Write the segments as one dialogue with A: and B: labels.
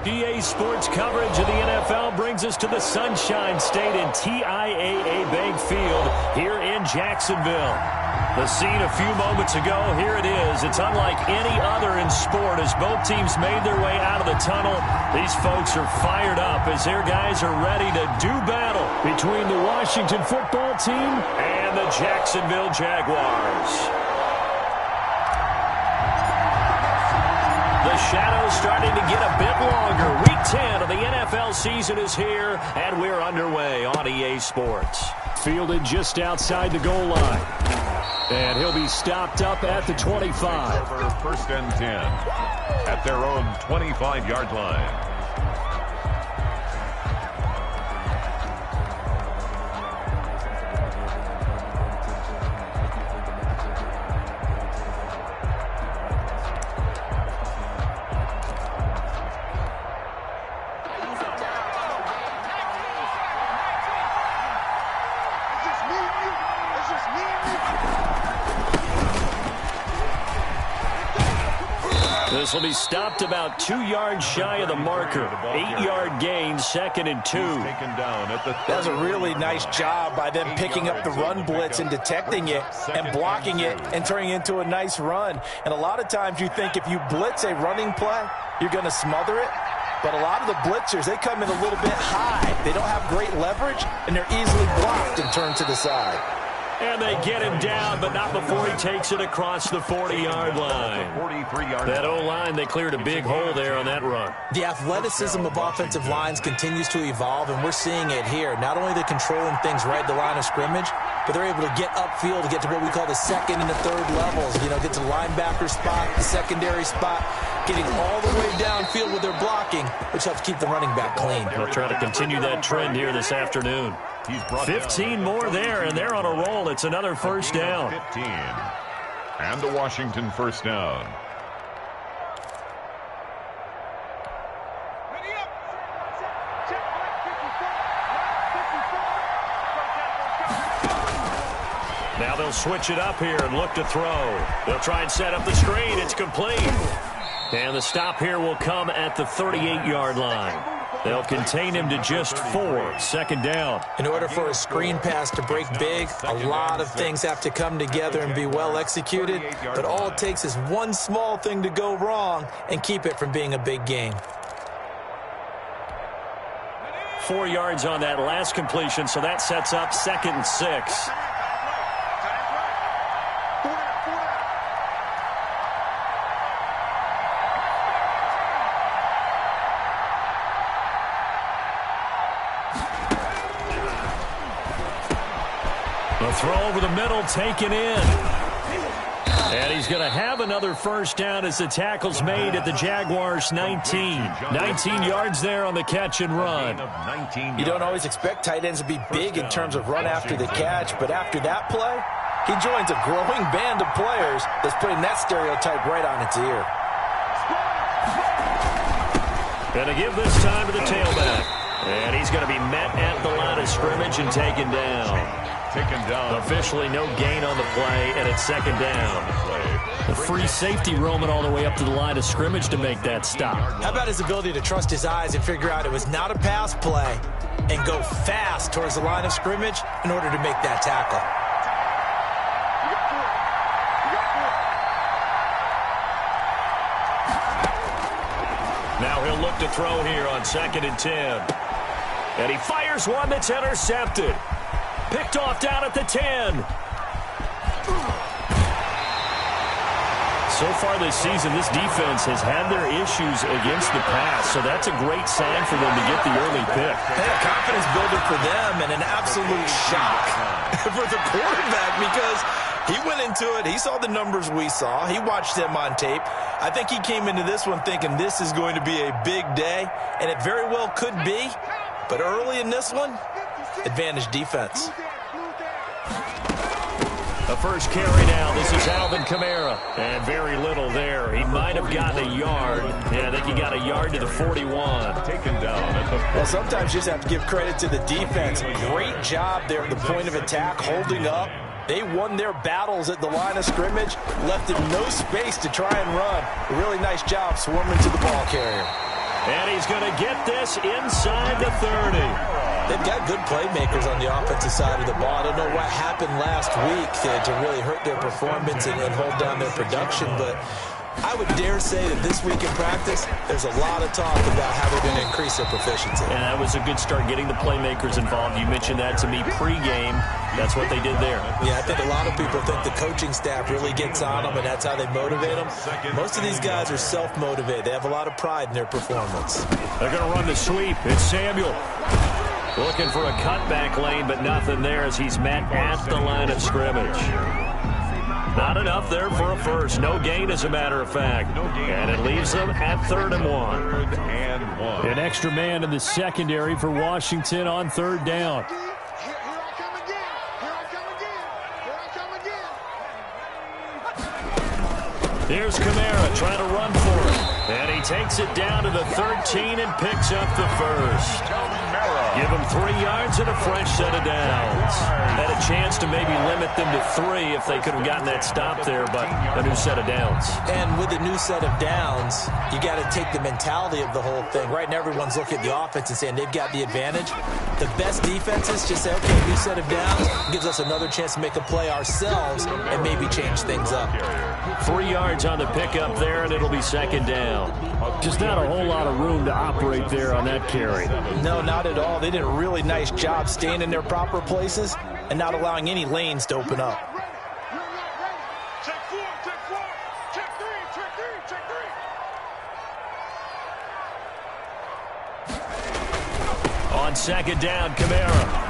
A: EA Sports coverage of the NFL brings us to the Sunshine State in TIAA Bank Field here in Jacksonville. The scene a few moments ago, here it is. It's unlike any other in sport as both teams made their way out of the tunnel. These folks are fired up as their guys are ready to do battle between the Washington football team and the Jacksonville Jaguars. The shadow's starting to get a bit longer. Week 10 of the NFL season is here, and we're underway on EA Sports. Fielded just outside the goal line. And he'll be stopped up at the 25.
B: Over 1st and 10 at their own 25-yard line.
A: This will be stopped about 2 yards shy of the marker. 8-yard gain, 2nd and 2.
C: That's a really nice job by them picking up the run blitz and detecting it and blocking it and turning it into a nice run. And a lot of times you think if you blitz a running play, you're going to smother it. But a lot of the blitzers, they come in a little bit high. They don't have great leverage, and they're easily blocked and turned to the side.
A: And they get him down, but not before he takes it across the 40-yard line. That O-line, they cleared a big hole there on that run.
C: The athleticism of offensive lines continues to evolve, and we're seeing it here. Not only are they controlling things right at the line of scrimmage, but they're able to get upfield to get to what we call the 2nd and the 3rd levels. You know, get to the linebacker spot, the secondary spot, getting all the way downfield with their blocking, which helps keep the running back clean.
A: They'll try to continue that trend here this afternoon. 15 more there, and they're on a roll. It's another 1st down.
B: 15. And the Washington 1st down.
A: Now they'll switch it up here and look to throw. They'll try and set up the screen. It's complete. And the stop here will come at the 38-yard line. They'll contain him to just 4. 2nd down.
C: In order for a screen pass to break big, a lot of things have to come together and be well executed. But all it takes is one small thing to go wrong and keep it from being a big game.
A: 4 yards on that last completion, so that sets up 2nd and 6. The throw over the middle taken in. And he's going to have another 1st down as the tackle's made at the Jaguars' 19. 19 yards there on the catch and run.
C: You don't always expect tight ends to be big in terms of run after the catch, but after that play, he joins a growing band of players that's putting that stereotype right on its ear.
A: Going to give this time to the tailback. And he's going to be met at the line of scrimmage and taken down. Officially no gain on the play, and it's 2nd down. The free safety roaming all the way up to the line of scrimmage to make that stop.
C: How about his ability to trust his eyes and figure out it was not a pass play and go fast towards the line of scrimmage in order to make that tackle?
A: Now he'll look to throw here on 2nd and 10. And he fires one that's intercepted. Picked off down at the 10. So far this season, this defense has had their issues against the pass, so that's a great sign for them to get the early pick.
C: Hey, a confidence builder for them and an absolute shock for the quarterback because he went into it. He saw the numbers we saw. He watched them on tape. I think he came into this one thinking this is going to be a big day, and it very well could be. But early in this one, advantage defense.
A: The first carry now. This is Alvin Kamara. And very little there. He might have gotten a yard. Yeah, I think he got a yard to the 41.
B: Taken down at the 40.
C: Well, sometimes you just have to give credit to the defense. Great job there at the point of attack, holding up. They won their battles at the line of scrimmage, left him no space to try and run. A really nice job swarming to the ball carrier.
A: And he's going to get this inside the 30.
C: They've got good playmakers on the offensive side of the ball. I don't know what happened last week to really hurt their performance and hold down their production, but I would dare say that this week in practice, there's a lot of talk about how they're going to increase their proficiency.
A: And that was a good start, getting the playmakers involved. You mentioned that to me pregame. That's what they did there.
C: Yeah, I think a lot of people think the coaching staff really gets on them, and that's how they motivate them. Most of these guys are self-motivated. They have a lot of pride in their performance.
A: They're going to run the sweep. It's Samuel. Looking for a cutback lane, but nothing there as he's met at the line of scrimmage. Not enough there for a first. No gain, as a matter of fact. And it leaves them at 3rd and 1. An extra man in the secondary for Washington on 3rd down. Here's Kamara trying to run for it. And he takes it down to the 13 and picks up the first. Give him 3 yards and a fresh set of downs. Had a chance to maybe limit them to 3 if they could have gotten that stop there, but a new set of downs.
C: And with a new set of downs, you got to take the mentality of the whole thing. Right now, everyone's looking at the offense and saying they've got the advantage. The best defenses just say, okay, new set of downs gives us another chance to make a play ourselves and maybe change things up.
A: 3 yards on the pickup there, and it'll be 2nd down. Just not a whole lot of room to operate there on that carry.
C: No, not at all. They did a really nice job staying in their proper places and not allowing any lanes to open up.
D: Check 4, check 4, check 3, check 3, check 3.
A: On 2nd down, Kamara.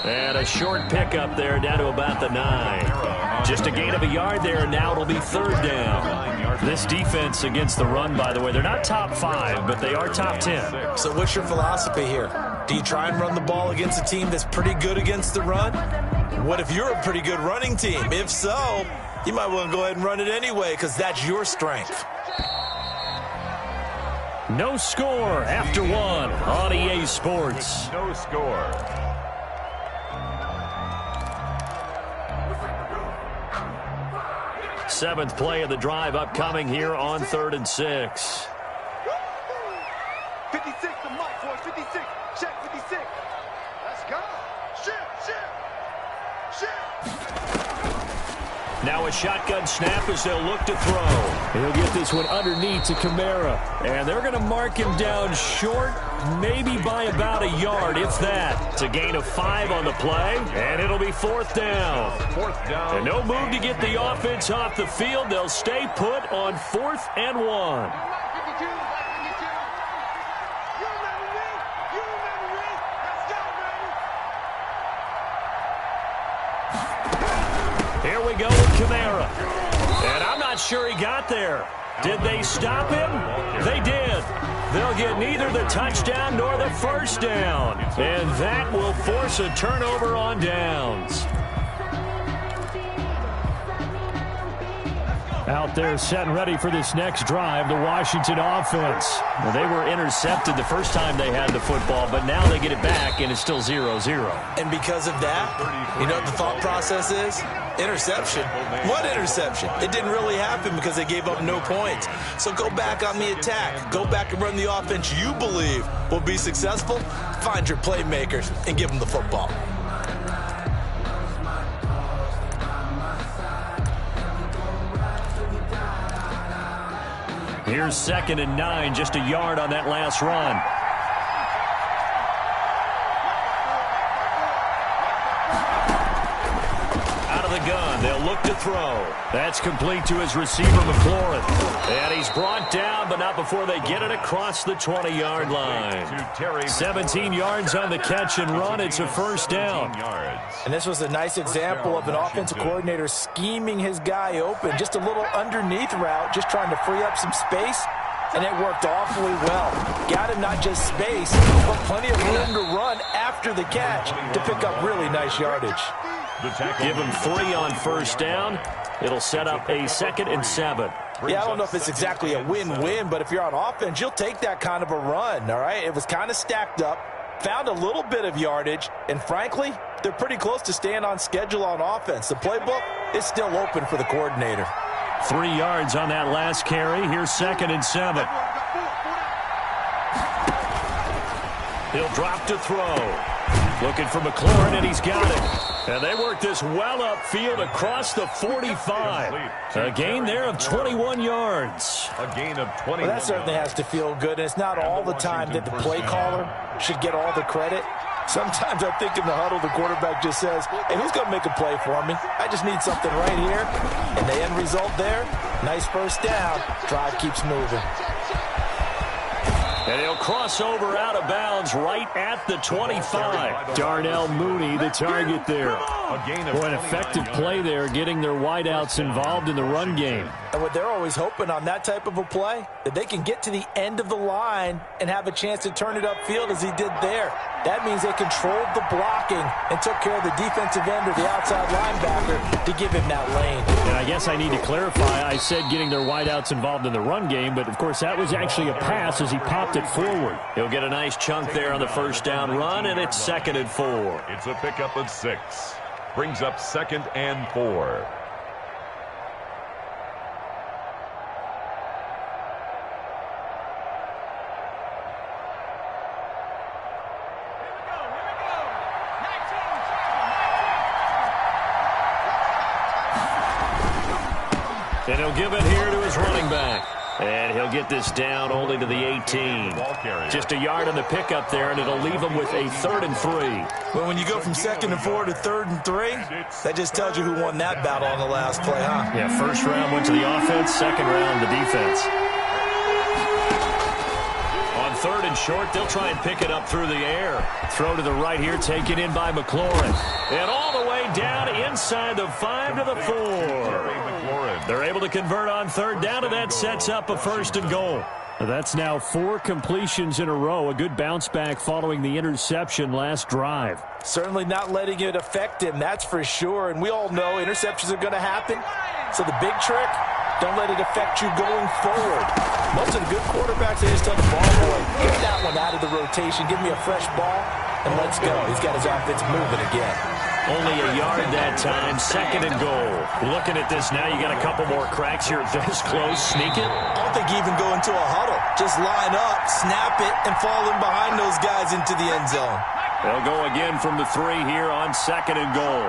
A: And a short pickup there down to about the 9. Just a gain of a yard there, and now it'll be 3rd down. This defense against the run, by the way, they're not top 5, but they are top 10.
C: So what's your philosophy here? Do you try and run the ball against a team that's pretty good against the run? What if you're a pretty good running team? If so, you might want to go ahead and run it anyway because that's your strength.
A: No score after 1 on EA Sports.
B: No score.
A: Seventh play of the drive upcoming here on 3rd and 6.
D: 56 to Mike, boys. 56. Check 56. Let's go. Shift.
A: Now a shotgun snap as they'll look to throw. He'll get this one underneath to Kamara. And they're going to mark him down short, maybe by about a yard, if that. It's a gain of 5 on the play, and it'll be 4th down.
B: 4th down.
A: And no move to get the offense off the field. They'll stay put on 4th and 1. Here we go with Kamara. And I'm not sure he got there. Did they stop him? They did. They'll get neither the touchdown nor the first down. And that will force a turnover on downs. Out there set and ready for this next drive, the Washington offense. Well, they were intercepted the first time they had the football, but now they get it back, and it's still 0-0.
C: And because of that, you know what the thought process is? Interception. What interception? It didn't really happen because they gave up no points. So go back on the attack. Go back and run the offense you believe will be successful. Find your playmakers and give them the football.
A: Here's 2nd and 9, just a yard on that last run. Out of the gun, they'll look to throw. That's complete to his receiver, McLaurin. And he's brought down, but not before they get it across the 20-yard line. 17 yards on the catch and run. It's a 1st down.
C: And this was a nice example of an offensive coordinator scheming his guy open. Just a little underneath route, just trying to free up some space. And it worked awfully well. Got him not just space, but plenty of room to run after the catch to pick up really nice yardage.
A: Give him 3 on 1st down. It'll set up a 2nd and 7.
C: Yeah, I don't know if it's exactly a win-win, but if you're on offense, you'll take that kind of a run, all right? It was kind of stacked up, found a little bit of yardage, and frankly, they're pretty close to staying on schedule on offense. The playbook is still open for the coordinator.
A: 3 yards on that last carry. Here's 2nd and 7. He'll drop to throw. Looking for McLaurin, and he's got it. And they work this well upfield across the 45. A gain there of 21 yards.
B: A gain of 21
C: Well, that certainly has to feel good. And it's not all the time that the play caller should get all the credit. Sometimes I think in the huddle, the quarterback just says, hey, who's going to make a play for me? I just need something right here. And the end result there, nice first down. Drive keeps moving.
A: And he'll cross over out of bounds right at the 25. Darnell Mooney, the target there. Boy, an effective play there, getting their wideouts involved in the run game.
C: And what they're always hoping on that type of a play, that they can get to the end of the line and have a chance to turn it upfield as he did there. That means they controlled the blocking and took care of the defensive end or the outside linebacker to give him that lane.
A: And I guess I need to clarify, I said getting their wideouts involved in the run game, but of course that was actually a pass as he popped it forward. He'll get a nice chunk there on the first down run, and it's 2nd and 4.
B: It's a pickup of 6. Brings up 2nd and 4.
A: And he'll give it here to his running back. And he'll get this down only to the 18. Just a yard on the pickup there, and it'll leave him with a 3rd and 3.
C: But when you go from 2nd and 4 to 3rd and 3, that just tells you who won that battle on the last play, huh?
A: Yeah, first round went to the offense, second round the defense. On 3rd and short, they'll try and pick it up through the air. Throw to the right here, taken in by McLaurin. And all the way down inside the 5 to the 4. They're able to convert on 3rd down, and that sets up a 1st and goal. That's now 4 completions in a row. A good bounce back following the interception last drive.
C: Certainly not letting it affect him, that's for sure. And we all know interceptions are going to happen. So the big trick, don't let it affect you going forward. Most of the good quarterbacks, they just tell the ball boy, get that one out of the rotation, give me a fresh ball, and let's go. He's got his offense moving again.
A: Only a yard that time, 2nd and goal. Looking at this now, you got a couple more cracks here. This close, sneak it.
C: I don't think you even go into a huddle. Just line up, snap it, and fall in behind those guys into the end zone.
A: They'll go again from the 3 here on 2nd and goal.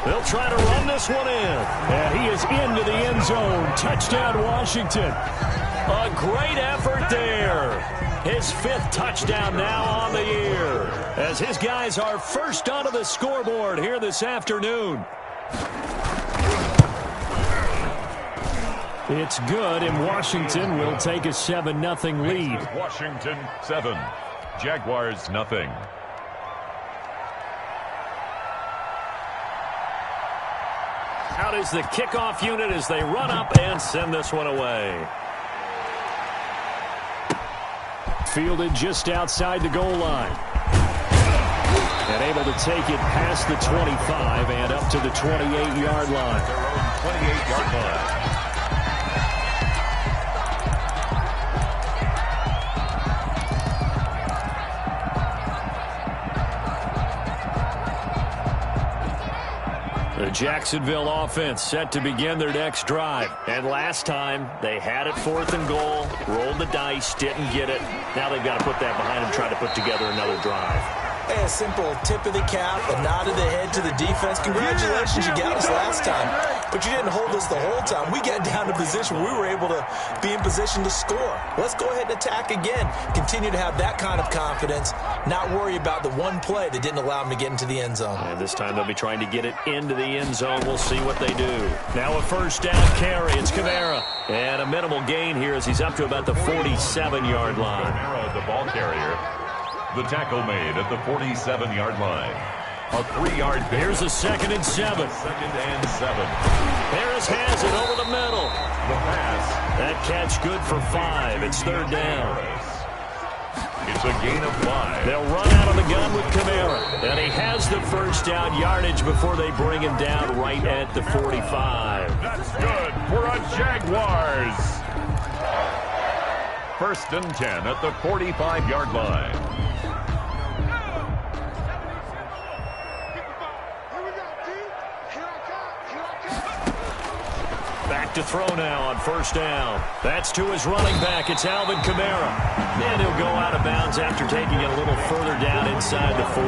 A: They'll try to run this one in. And he is into the end zone. Touchdown, Washington. A great effort there. His 5th touchdown now on the year, as his guys are first onto the scoreboard here this afternoon. It's good, and Washington will take a 7-0 lead.
B: Washington 7, Jaguars nothing.
A: Out is the kickoff unit as they run up and send this one away. Fielded just outside the goal line. And able to take it past the 25 and up to the 28-yard line.
B: Their own 28-yard line.
A: The Jacksonville offense set to begin their next drive. And last time, they had it 4th and goal, rolled the dice, didn't get it. Now they've got to put that behind them, try to put together another drive.
C: Hey, a simple tip of the cap, a nod of the head to the defense. Congratulations, you got us last time. But you didn't hold us the whole time. We got down to position where we were able to be in position to score. Let's go ahead and attack again. Continue to have that kind of confidence, not worry about the one play that didn't allow them to get into the end zone.
A: And this time they'll be trying to get it into the end zone. We'll see what they do. Now a first down carry. It's Kamara. And a minimal gain here as he's up to about the 47-yard line.
B: Kamara, the ball carrier. The tackle made at the 47-yard line. A 3-yard.
A: Here's a 2nd and 7.
B: 2nd and 7.
A: Harris has it over the middle.
B: The pass.
A: That catch good for 5. It's 3rd down.
B: It's a gain of 5.
A: They'll run out of the gun with Kamara. And he has the first down yardage before they bring him down right at the 45.
B: That's good for a Jaguars. 1st and 10 at the 45-yard line.
A: back to throw now on first down. That's to his running back. It's Alvin Kamara. And he'll go out of bounds after taking it a little further down inside the 40.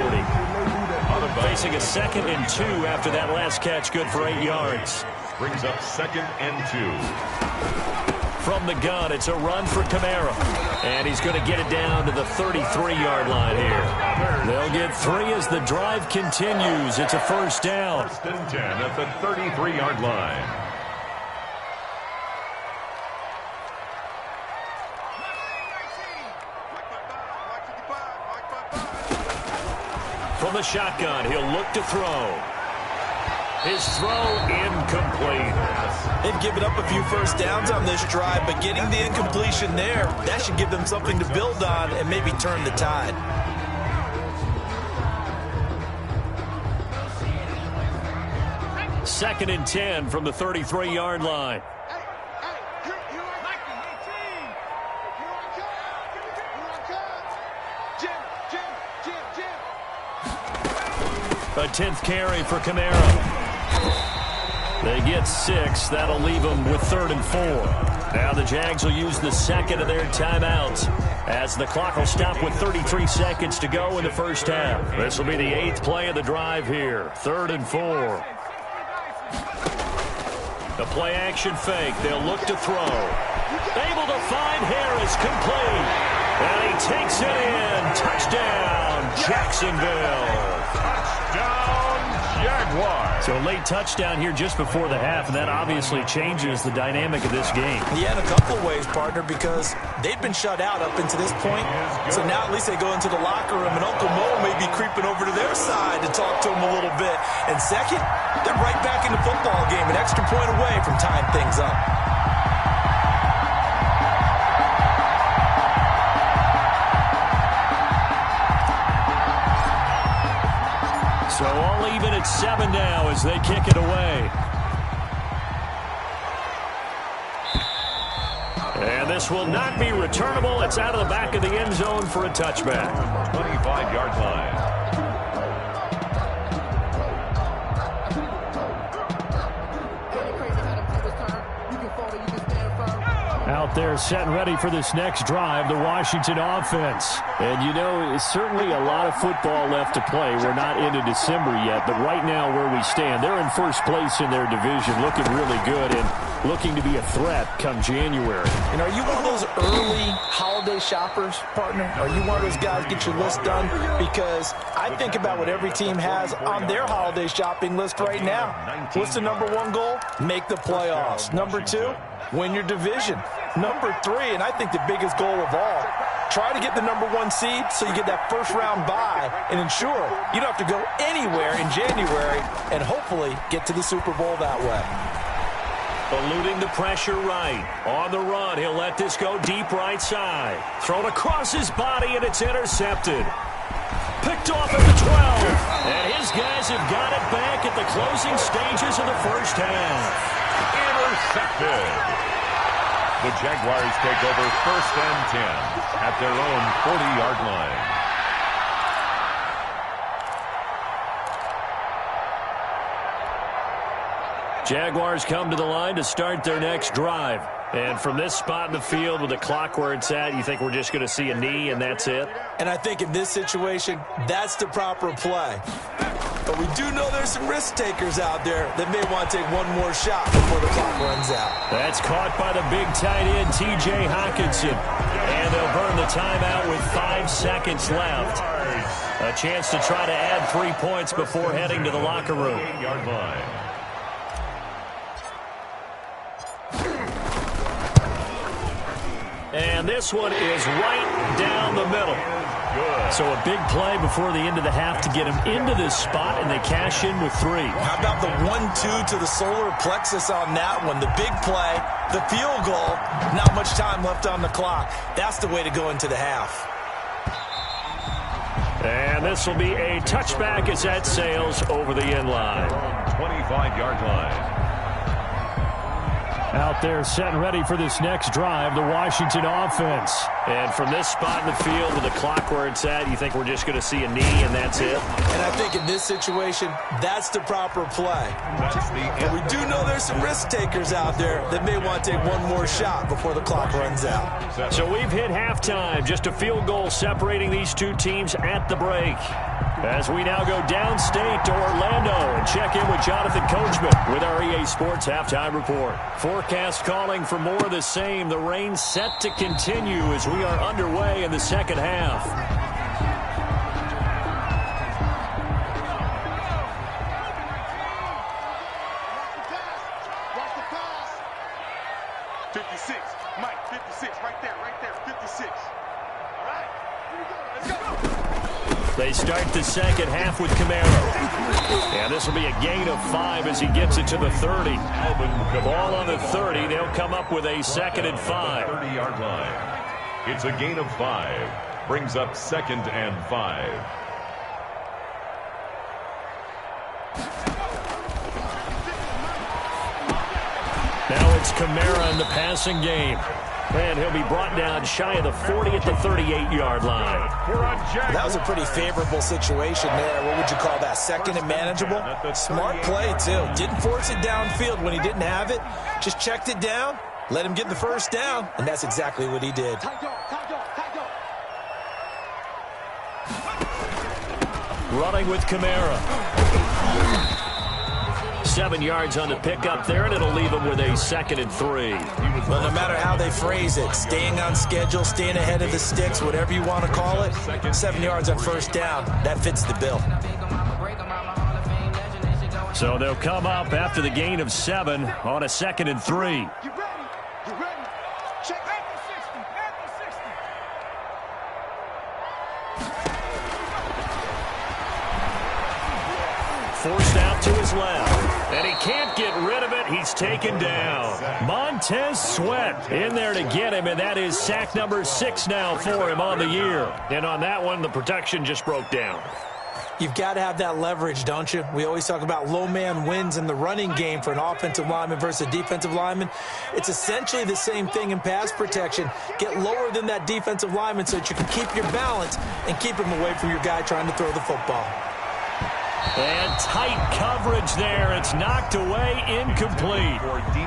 A: Facing a 2nd and 2 after that last catch, good for 8 yards.
B: Brings up 2nd and 2.
A: From the gun, it's a run for Kamara. And he's going to get it down to the 33-yard line here. They'll get 3 as the drive continues. It's a first down.
B: 1st and 10 at the 33-yard line.
A: From the shotgun, he'll look to throw. His throw incomplete.
C: They've given up a few first downs on this drive, but getting the incompletion there, that should give them something to build on and maybe turn the tide.
A: Second and 10 from the 33-yard line. A 10th carry for Kamara. They get 6. That'll leave them with 3rd and 4. Now the Jags will use the 2nd of their timeouts as the clock will stop with 33 seconds to go in the first half. This will be the 8th play of the drive here. 3rd and 4. The play action fake. They'll look to throw. Able to find Harris, complete. And he takes it in. Touchdown, Jacksonville.
B: Jaguars.
A: So a late touchdown here just before the half, and that obviously changes the dynamic of this game.
C: Yeah, in a couple of ways, partner, because they've been shut out up until this point. So now at least they go into the locker room, and Uncle Mo may be creeping over to their side to talk to him a little bit. And second, they're right back in the football game, an extra point away from tying things up.
A: So all even at 7 now as they kick it away. And this will not be returnable. It's out of the back of the end zone for a touchback.
B: 25-yard line.
A: Out there set and ready for this next drive, the Washington offense. And you know, it's certainly a lot of football left to play. We're not into December yet, but right now where we stand, they're in first place in their division, looking really good and looking to be a threat come January.
C: And are you one of those early holiday shoppers, partner? Are you one of those guys get your list done? Because I think about what every team has on their holiday shopping list right now. What's the number 1 goal? Make the playoffs. Number 2, win your division. Number 3, and I think the biggest goal of all, try to get the number 1 seed so you get that first round bye and ensure you don't have to go anywhere in January and hopefully get to the Super Bowl that way.
A: Eluding the pressure right. On the run, he'll let this go deep right side. Thrown across his body, and it's intercepted. Picked off at the 12. And his guys have got it back at the closing stages of the first half.
B: Intercepted. The Jaguars take over 1st and 10 at their own 40-yard line.
A: Jaguars come to the line to start their next drive. And from this spot in the field with the clock where it's at, you think we're just going to see a knee and that's it?
C: And I think in this situation, that's the proper play. But we do know there's some risk takers out there that may want to take one more shot before the clock runs out.
A: That's caught by the big tight end, T.J. Hockenson. And they'll burn the timeout with 5 seconds left. A chance to try to add 3 points before heading to the locker room.
B: 8-yard line.
A: And this one is right down the middle. So a big play before the end of the half to get him into this spot, and they cash in with 3.
C: How about the 1-2 to the solar plexus on that one? The big play, the field goal, not much time left on the clock. That's the way to go into the half.
A: And this will be a touchback as that sails over the end line.
B: 25-yard line.
A: Out there set and ready for this next drive, the Washington offense. And from this spot in the field with the clock where it's at, you think we're just going to see a knee and that's it?
C: And I think in this situation, that's the proper play. But we do know there's some risk takers out there that may want to take one more shot before the clock runs out.
A: So we've hit halftime, just a field goal separating these two teams at the break. As we now go downstate to Orlando and check in with Jonathan Coachman with our EA Sports Halftime Report. Forecast calling for more of the same. The rain set to continue as we are underway in the second half.
D: Watch the pass. 56. Mike, 56. Right there. 56. All right. Here we go. Let's go.
A: They start the second half with Camaro. And this will be a gain of 5 as he gets it to the 30. Ball on the 30. They'll come up with a second and 5.
B: 30-yard line. It's a gain of 5. Brings up 2nd and 5.
A: Now it's Camaro in the passing game. And he'll be brought down shy of the 40 at the 38-yard line.
C: That was a pretty favorable situation there. What would you call that? Second and manageable? Smart play, too. Didn't force it downfield when he didn't have it. Just checked it down, let him get the first down, and that's exactly what he did.
A: Running with Camaro. 7 yards on the pickup there, and it'll leave him with a 2nd and 3.
C: Well, no matter how they phrase it, staying on schedule, staying ahead of the sticks, whatever you want to call it, 7 yards on first down, that fits the bill.
A: So they'll come up after the gain of 7 on a 2nd and 3.
D: You ready? Check at the 60. At the 60.
A: Forced out to his left, and he can't get rid of it. He's taken down. Montez Sweat in there to get him, and that is sack number 6 now for him on the year. And on that one, the protection just broke down.
C: You've got to have that leverage, don't you? We always talk about low man wins in the running game for an offensive lineman versus a defensive lineman. It's essentially the same thing in pass protection. Get lower than that defensive lineman so that you can keep your balance and keep him away from your guy trying to throw the football.
A: And tight coverage there. It's knocked away, incomplete.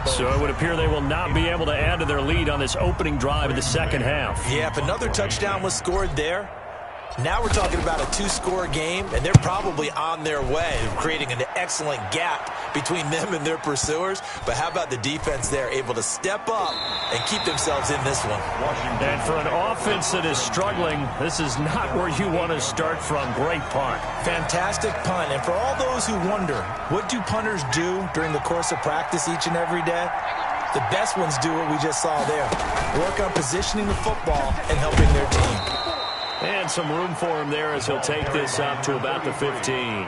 A: So it would appear they will not be able to add to their lead on this opening drive of the second half.
C: Yeah, if another touchdown was scored there, now we're talking about a 2-score game, and they're probably on their way of creating an excellent gap between them and their pursuers. But how about the defense there, able to step up and keep themselves in this one?
A: And for an offense that is struggling, this is not where you want to start from. Great punt.
C: Fantastic punt. And for all those who wonder, what do punters do during the course of practice each and every day? The best ones do what we just saw there. Work on positioning the football and helping their team.
A: And some room for him there as he'll take this up to about the 15.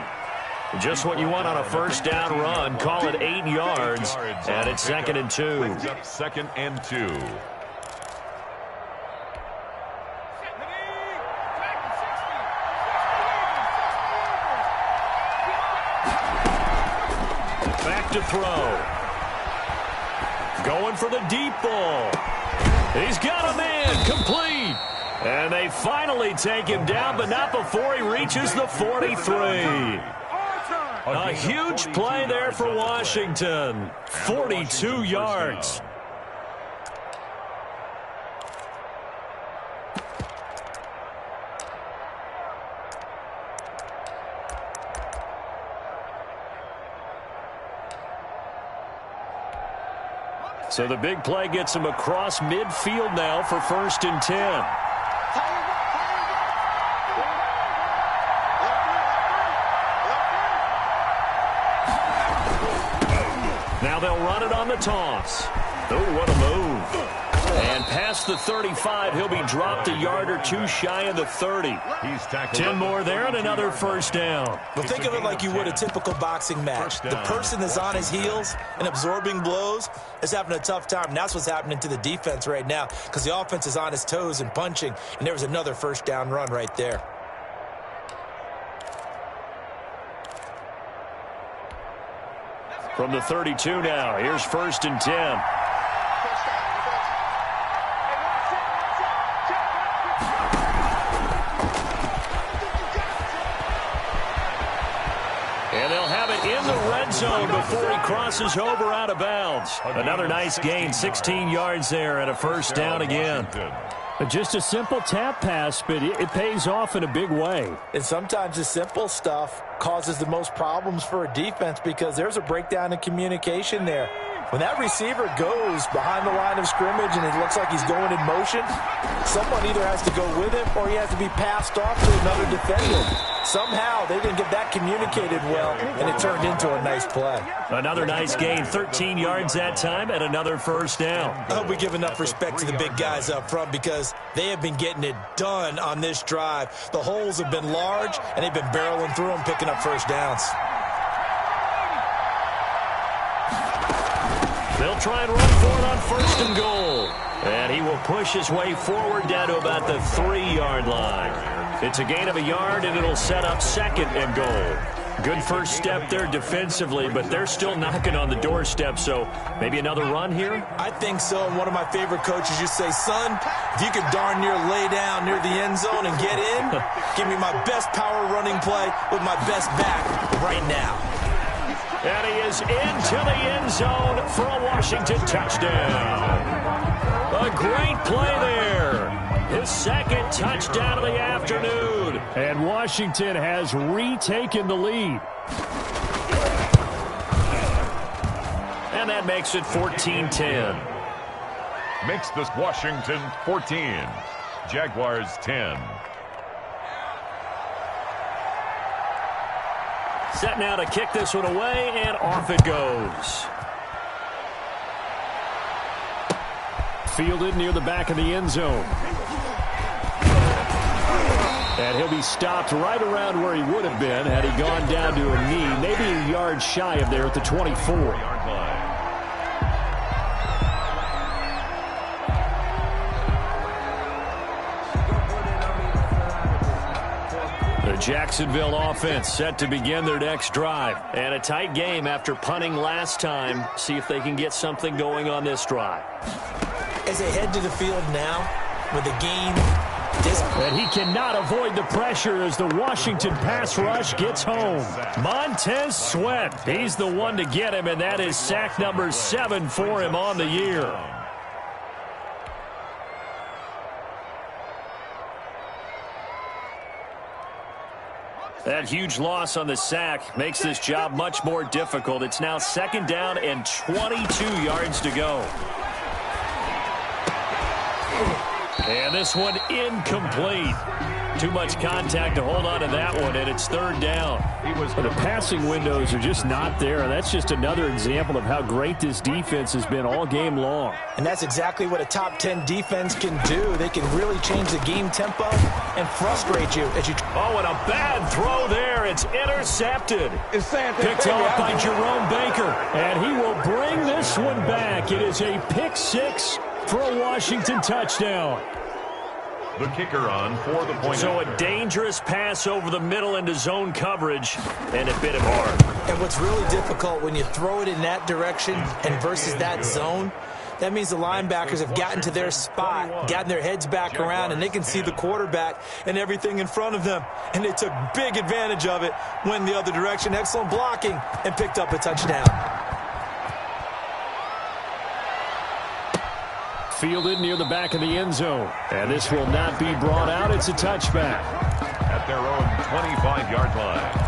A: Just what you want on a first down run. Call it 8 yards, and it's 2nd and 2.
B: 2nd and 2.
A: Back to throw. Going for the deep ball. He's got a man. Complete. And they finally take him down, but not before he reaches the 43. A huge play there for Washington. 42 yards. So the big play gets him across midfield now for 1st and 10. Now they'll run it on the toss. Oh, what a move. And past the 35, he'll be dropped a yard or two shy of the 30. 10 more there and another first down.
C: Well, think of it like you would a typical boxing match. The person that's on his heels and absorbing blows is having a tough time. And that's what's happening to the defense right now because the offense is on his toes and punching. And there was another first down run right there.
A: From the 32 now, here's 1st and 10. zone before he crosses over out of bounds. Another nice gain, 16 yards there and a first down again.
E: Just a simple tap pass, but it pays off in a big way.
C: And sometimes the simple stuff causes the most problems for a defense because there's a breakdown in communication there. When that receiver goes behind the line of scrimmage and it looks like he's going in motion, someone either has to go with him or he has to be passed off to another defender. Somehow they didn't get that communicated well, and it turned into a nice play.
A: Another nice gain, 13 yards that time, and another first down.
C: I hope we give enough respect to the big guys up front because they have been getting it done on this drive. The holes have been large, and they've been barreling through them, picking up first downs.
A: They'll try and run for it on first and goal. And he will push his way forward down to about the 3-yard line. It's a gain of a yard, and it'll set up second and goal. Good first step there defensively, but they're still knocking on the doorstep, so maybe another run here?
C: I think so, and one of my favorite coaches used to say, son, if you could darn near lay down near the end zone and get in, give me my best power running play with my best back right now.
A: And he is into the end zone for a Washington touchdown. A great play there. His second touchdown of the afternoon.
E: And Washington has retaken the lead.
A: And that makes it 14-10.
B: Makes this Washington 14. Jaguars 10.
A: Set now to kick this one away, and off it goes.
E: Fielded near the back of the end zone. And he'll be stopped right around where he would have been had he gone down to a knee, maybe a yard shy of there at the 24.
A: The Jacksonville offense set to begin their next drive. And a tight game after punting last time. See if they can get something going on this drive.
C: As they head to the field now with the game.
E: And he cannot avoid the pressure as the Washington pass rush gets home.
A: Montez Sweat, he's the one to get him, and that is sack number 7 for him on the year. That huge loss on the sack makes this job much more difficult. It's now second down and 22 yards to go. And this one incomplete. Too much contact to hold on to that one, and it's third down.
E: The passing windows are just not there. That's just another example of how great this defense has been all game long.
C: And that's exactly what a top 10 defense can do. They can really change the game tempo and frustrate you.
A: Oh, and a bad throw there. It's intercepted. Picked off by Jerome Baker.
E: And he will bring this one back. It is a pick six for a Washington touchdown.
B: The kicker on for the point.
A: So a dangerous pass over the middle into zone coverage, and it bit him hard.
C: And what's really difficult when you throw it in that direction and versus that zone, that means the linebackers have gotten to their spot, gotten their heads back around, and they can see the quarterback and everything in front of them. And they took big advantage of it, went the other direction, excellent blocking, and picked up a touchdown.
E: Fielded near the back of the end zone. And this will not be brought out. It's a touchback.
B: At their own 25-yard line.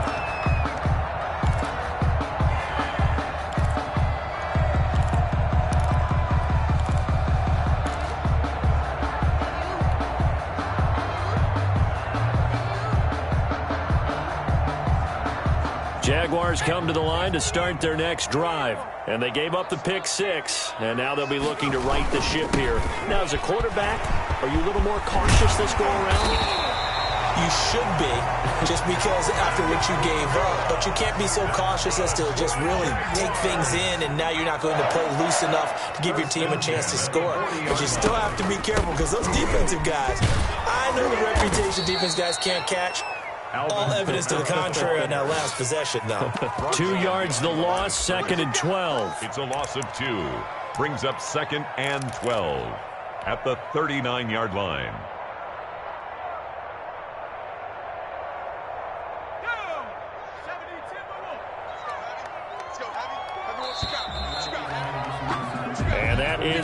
A: Jaguars come to the line to start their next drive. And they gave up the pick six, and now they'll be looking to right the ship here. Now, as a quarterback, are you a little more cautious this go around?
C: You should be, just because after what you gave up. But you can't be so cautious as to just really take things in, and now you're not going to play loose enough to give your team a chance to score. But you still have to be careful because those defensive guys, I know the reputation defense guys can't catch. All evidence to the contrary on that last possession, though.
A: 2 yards the loss, second and 12.
B: It's a loss of 2. Brings up second and 12 at the 39-yard line.
D: Let's go.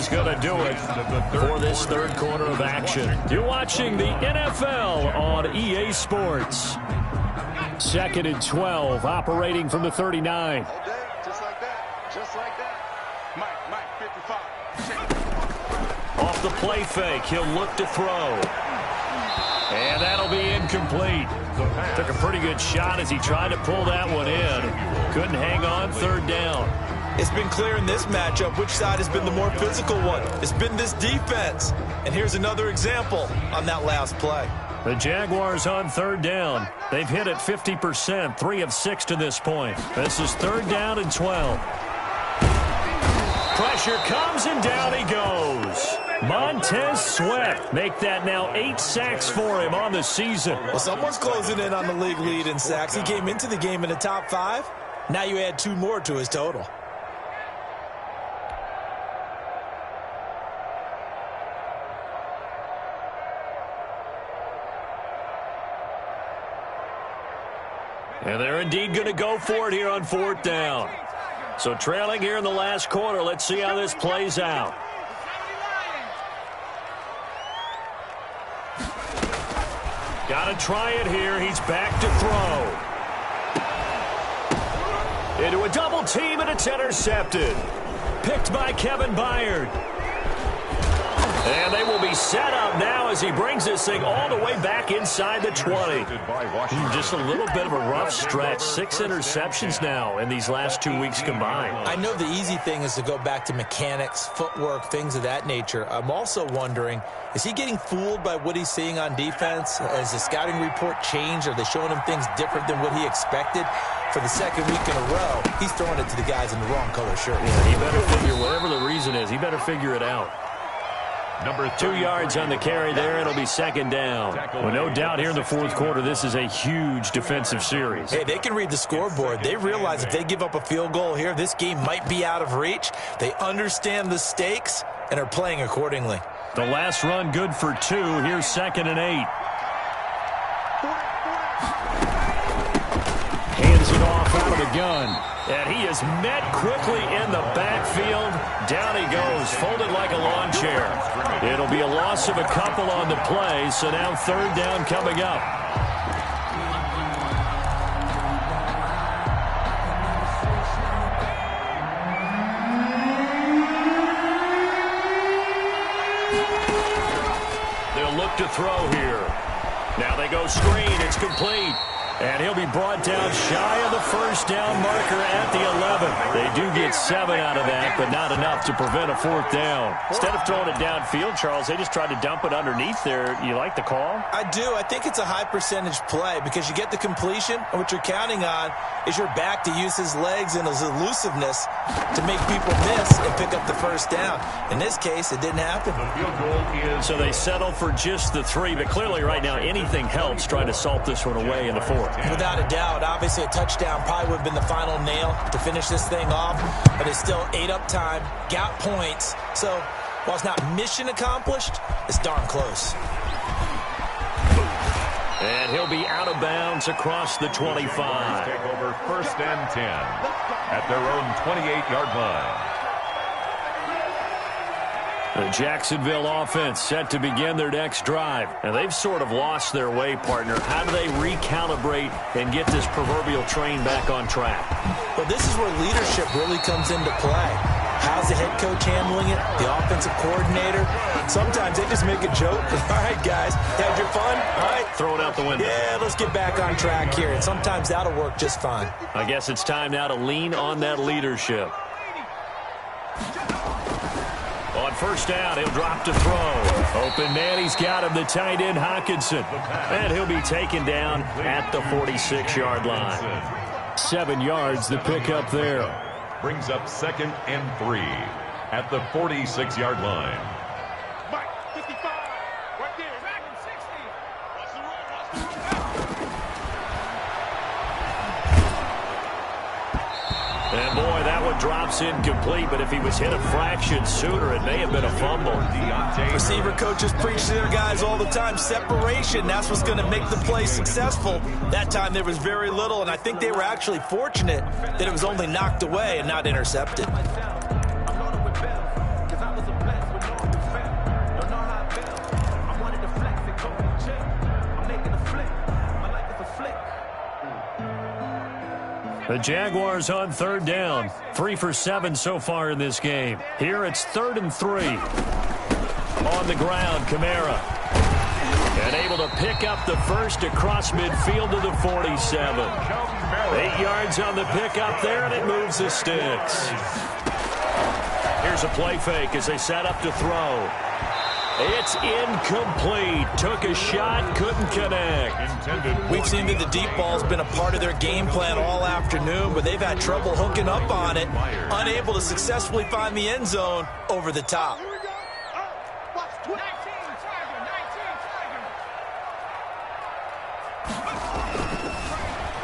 A: is going to do it for this third quarter of action. You're watching the NFL on EA Sports. 2nd and 12, operating from the 39.
D: All day, just like that. Just like that. Mike, 55.
A: Off the play fake, he'll look to throw. And that'll be incomplete. Took a pretty good shot as he tried to pull that one in. Couldn't hang on, third down.
C: It's been clear in this matchup which side has been the more physical one. It's been this defense. And here's another example on that last play.
A: The Jaguars on third down. They've hit it 50%, 3 of 6 to this point. This is 3rd down and 12. Pressure comes and down he goes. Montez Sweat make that now 8 sacks for him on the season.
C: Well, someone's closing in on the league lead in sacks. He came into the game in the top 5. Now you add 2 more to his total.
A: And they're indeed going to go for it here on 4th down. So trailing here in the last quarter. Let's see how this plays out. Got to try it here. He's back to throw. Into a double team, and it's intercepted. Picked by Kevin Byard. And they will be set up now as he brings this thing all the way back inside the 20. Just a little bit of a rough stretch. 6 interceptions now in these last 2 weeks combined.
C: I know the easy thing is to go back to mechanics, footwork, things of that nature. I'm also wondering, is he getting fooled by what he's seeing on defense? Has the scouting report changed? Are they showing him things different than what he expected? For the 2nd week in a row, he's throwing it to the guys in the wrong color shirt.
A: Yeah, he better figure, whatever the reason is, he better figure it out. Number 2 yards on the carry there. It'll be 2nd down. Well, no doubt here in the 4th quarter, this is a huge defensive series.
C: Hey, they can read the scoreboard. They realize if they give up a field goal here, this game might be out of reach. They understand the stakes and are playing accordingly.
A: The last run good for 2. Here's 2nd and 8. Hands it off out of the gun. And he is met quickly in the backfield. Down he goes, folded like a lawn chair. It'll be a loss of a couple on the play, so now 3rd down coming up. They'll look to throw here. Now they go screen. It's complete. And he'll be brought down shy of the 1st down marker at the 11. They do get 7 out of that, but not enough to prevent a 4th down. Instead of throwing it downfield, Charles, they just tried to dump it underneath there. You like the call?
C: I do. I think it's a high percentage play because you get the completion, and what you're counting on is your back to use his legs and his elusiveness to make people miss and pick up the 1st down. In this case, it didn't happen.
A: So they settle for just the 3, but clearly right now anything helps trying to salt this one away in the 4th.
C: Without a doubt, obviously a touchdown probably would have been the final nail to finish this thing off, but it's still ate up time, got points. So while it's not mission accomplished, it's darn close.
A: And he'll be out of bounds across the 25.
B: Take over 1st and 10 at their own 28-yard line.
A: The Jacksonville offense set to begin their next drive. And they've sort of lost their way, partner. How do they recalibrate and get this proverbial train back on track?
C: Well, this is where leadership really comes into play. How's the head coach handling it? The offensive coordinator? Sometimes they just make a joke. All right, guys, had your fun? All right.
A: Throw it out the window.
C: Yeah, let's get back on track here. And sometimes that'll work just fine.
A: I guess it's time now to lean on that leadership. On 1st down, he'll drop to throw. Open man, he's got him, the tight end, Hockenson. And he'll be taken down at the 46-yard line.
E: 7 yards, the pickup there.
B: Brings up 2nd and 3 at the 46-yard line.
D: Mike, 55. Right there. Back in 60. Watch the roll. Watch the roll.
A: And boy, that one drops incomplete, but if he was hit a fraction sooner, it may have been a fumble.
C: Receiver coaches preach to their guys all the time. Separation, that's what's going to make the play successful. That time there was very little, and I think they were actually fortunate that it was only knocked away and not intercepted.
A: The Jaguars on third down. 3 for 7 so far in this game. Here it's 3rd and 3. On the ground, Kamara. And able to pick up the first across midfield to the 47. 8 yards on the pickup there, and it moves the sticks. Here's a play fake as they set up to throw. It's incomplete. Took a shot, couldn't connect.
C: We've seen that the deep ball's been a part of their game plan all afternoon, but they've had trouble hooking up on it, unable to successfully find the end zone over the top.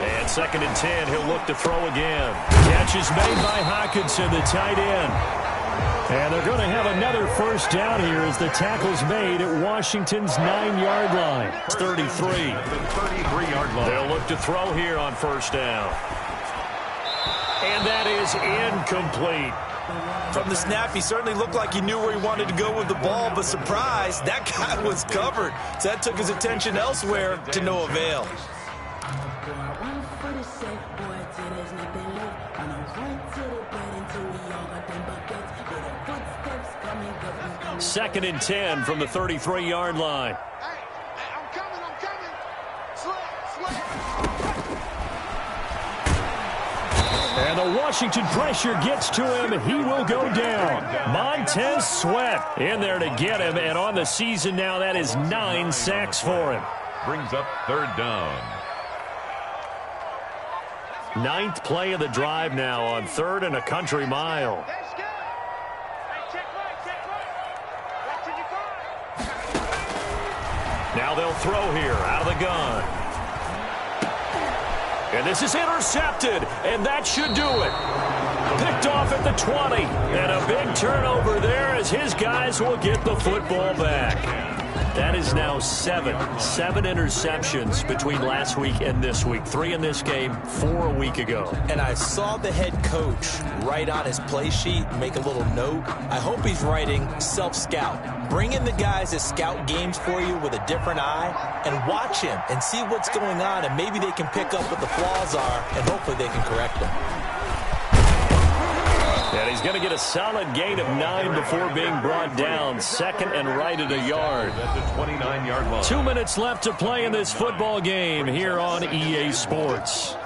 A: And 2nd and 10, he'll look to throw again. Catch is made by Hockenson, the tight end. And they're going to have another first down here as the tackle's made at Washington's 9-yard line. It's 33.
B: The 33-yard line.
A: They'll look to throw here on first down. And that is incomplete.
C: From the snap, he certainly looked like he knew where he wanted to go with the ball, but surprise, that guy was covered. So that took his attention elsewhere to no avail.
A: 2nd and 10 from the 33-yard line.
D: I'm coming. Slip.
A: And the Washington pressure gets to him. He will go down. Montez Sweat in there to get him. And on the season now, that is 9 sacks for him.
B: Brings up 3rd down.
A: 9th play of the drive now on 3rd and a country mile. Now they'll throw here out of the gun. And this is intercepted, and that should do it. Picked off at the 20, and a big turnover there as his guys will get the football back. That is now 7 interceptions between last week and this week. 3 in this game, 4 a week ago.
C: And I saw the head coach write on his play sheet, make a little note. I hope he's writing self-scout. Bring in the guys that scout games for you with a different eye and watch him and see what's going on, and maybe they can pick up what the flaws are, and hopefully they can correct them.
A: And he's going to get a solid gain of 9 before being brought down. 2nd and right at a yard.
B: At the 29-yard line.
A: 2 minutes left to play in this football game here on EA Sports.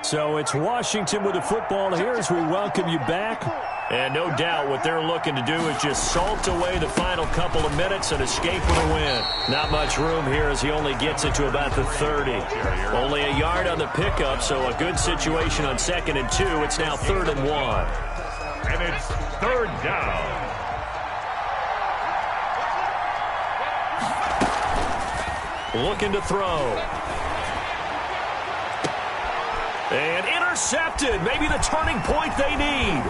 A: So it's Washington with the football here as we welcome you back. And no doubt what they're looking to do is just salt away the final couple of minutes and escape with a win. Not much room here as he only gets it to about the 30. Only a yard on the pickup, so a good situation on 2nd and 2. It's now 3rd and 1.
B: And it's 3rd down.
A: Looking to throw. And intercepted. Maybe the turning point they need.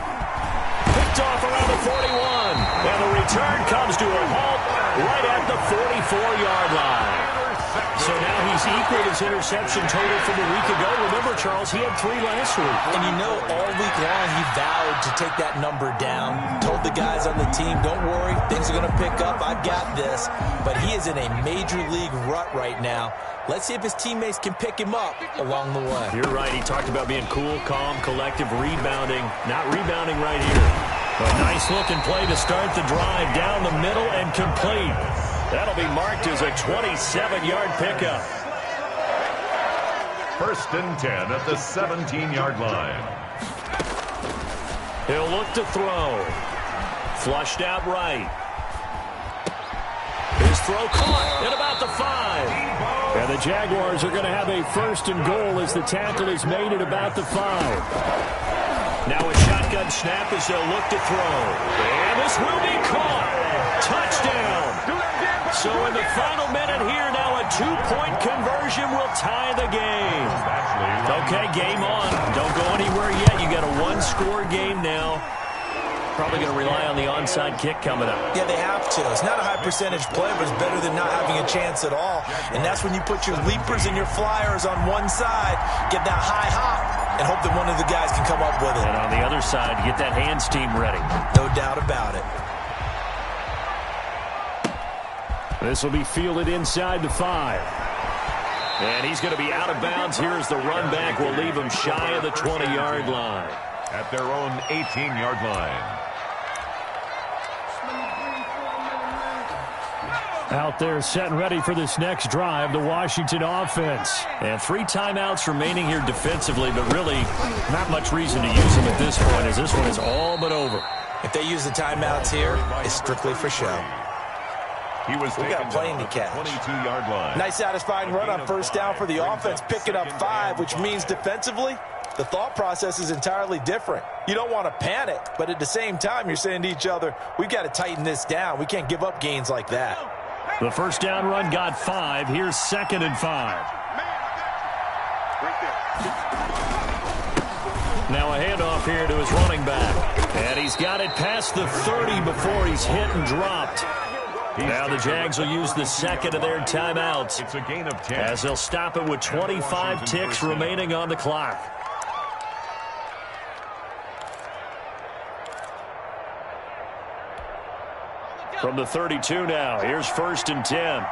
A: Picked off around the 41. And the return comes to a halt right at the 44-yard line. So now he's equaled his interception total from a week ago. Remember, Charles, he had 3 last week.
C: And you know, all week long he vowed to take that number down. Told the guys on the team, don't worry, things are going to pick up. I've got this. But he is in a major league rut right now. Let's see if his teammates can pick him up along the way.
A: You're right. He talked about being cool, calm, collective, rebounding. Not rebounding right here. A nice-looking play to start the drive down the middle and complete. That'll be marked as a 27-yard pickup.
B: 1st and 10 at the 17-yard line.
A: He'll look to throw. Flushed out right. His throw caught at about the 5. And the Jaguars are going to have a 1st and goal as the tackle is made at about the 5. Now a shotgun snap as they'll look to throw. And this will be caught. Touchdown. So in the final minute here, now a 2-point conversion will tie the game. Okay, game on. Don't go anywhere yet. You got a 1-score game now. Probably going to rely on the onside kick coming up.
C: Yeah, they have to. It's not a high percentage play, but it's better than not having a chance at all. And that's when you put your leapers and your flyers on one side, get that high hop, and hope that one of the guys can come up with it.
A: And on the other side, get that hands team ready.
C: No doubt about it.
E: This will be fielded inside the 5.
A: And he's going to be out of bounds. Here's the run back. Will leave him shy of the 20-yard line.
B: At their own 18-yard line.
E: Out there set and ready for this next drive, the Washington offense.
A: And 3 timeouts remaining here defensively, but really not much reason to use them at this point, as this one is all but over.
C: If they use the timeouts here, it's strictly for show.
B: He was
C: We got plenty to catch.
B: 22-yard line.
C: Nice satisfying run on first down for the offense, picking up 5, which means defensively, the thought process is entirely different. You don't want to panic, but at the same time, you're saying to each other, we've got to tighten this down. We can't give up gains like that.
E: The first down run got 5. Here's 2nd and 5.
A: Now a handoff here to his running back. And he's got it past the 30 before he's hit and dropped. Now the Jags will use the second of their timeouts.
B: It's a gain of 10.
A: As they'll stop it with 25 ticks remaining on the clock. From the 32 now, here's 1st and 10.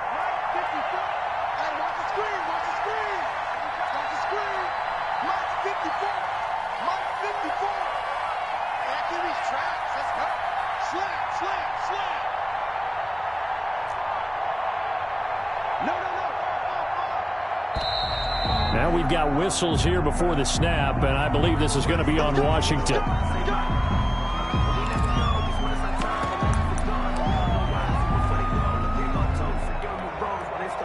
E: Now we've got whistles here before the snap, and I believe this is going to be on Washington.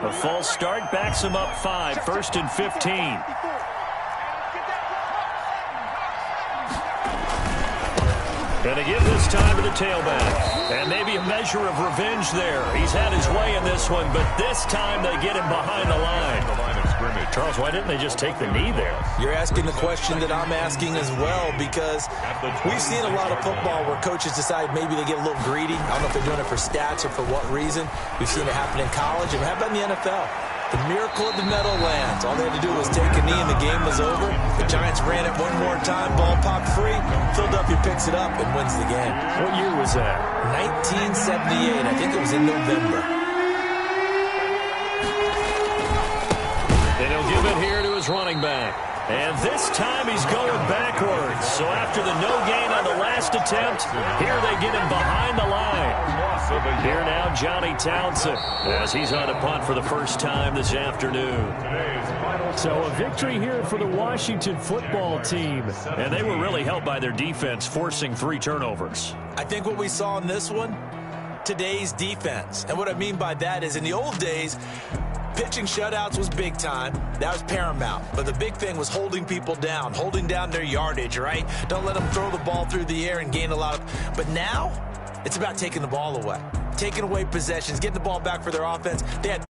A: A false start backs him up 5, 1st and 15. And they give this time to the tailback. And maybe a measure of revenge there. He's had his way in this one, but this time they get him behind the line. Charles, why didn't they just take the knee there?
C: You're asking the question that I'm asking as well, because we've seen a lot of football where coaches decide maybe they get a little greedy. I don't know if they're doing it for stats or for what reason. We've seen it happen in college, and how about in the NFL? The miracle of the Meadowlands. All they had to do was take a knee and the game was over. The Giants ran it one more time, ball popped free. Philadelphia picks it up and wins the game.
E: What year was that?
C: 1978. I think it was in November.
A: And he'll give it here to his running back. And this time he's going backwards. So after the no gain on the last attempt, here they get him behind the line. Here now, Johnny Townsend, as he's on a punt for the first time this afternoon.
E: So a victory here for the Washington football team.
A: And they were really helped by their defense, forcing 3 turnovers.
C: I think what we saw in this one, today's defense. And what I mean by that is in the old days, pitching shutouts was big time. That was paramount. But the big thing was holding people down, holding down their yardage, right? Don't let them throw the ball through the air and gain a lot of... But now, it's about taking the ball away. Taking away possessions, getting the ball back for their offense. They had